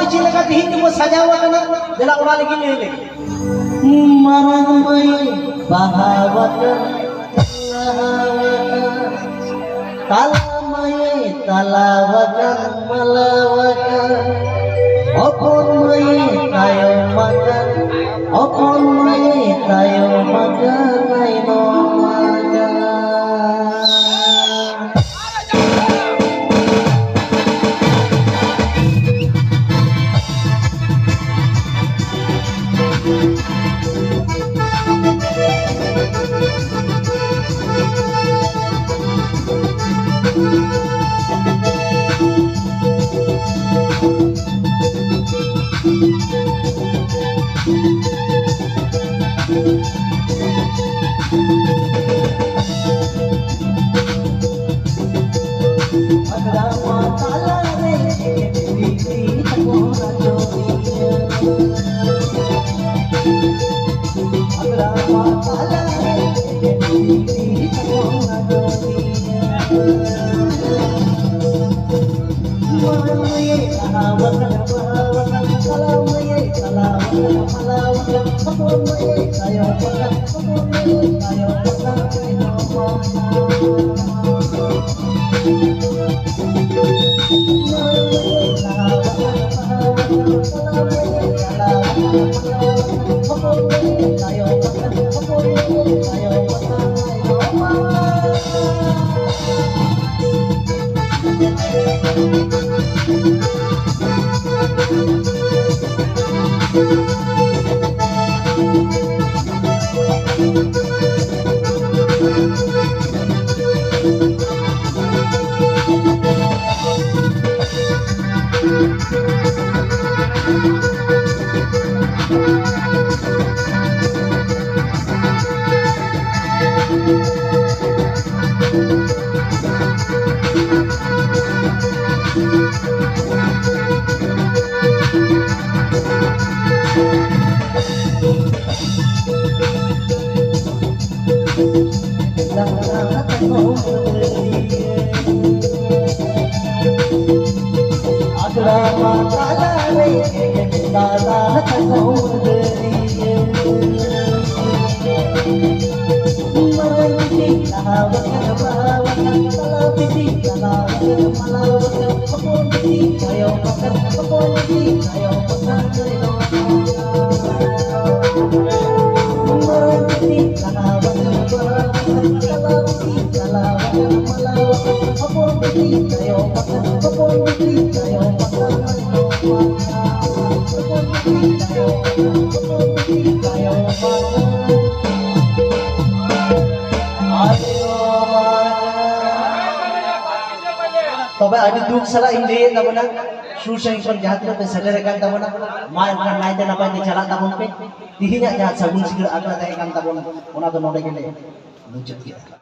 cile ka tihin mo sajawa kana dela ora lagi ni marang mai bahawakan talamai talawakan malawakan opon mai tayo makan opon mai tayo makan ai no makan. Toba adi duk sala indi tabuna susah kon jahat na pe sadar kan tabuna main kan naik dan apa ni chala tabun pe tihinya jahat sabun sigir agla ta kan tabun ona to node gele muncul kita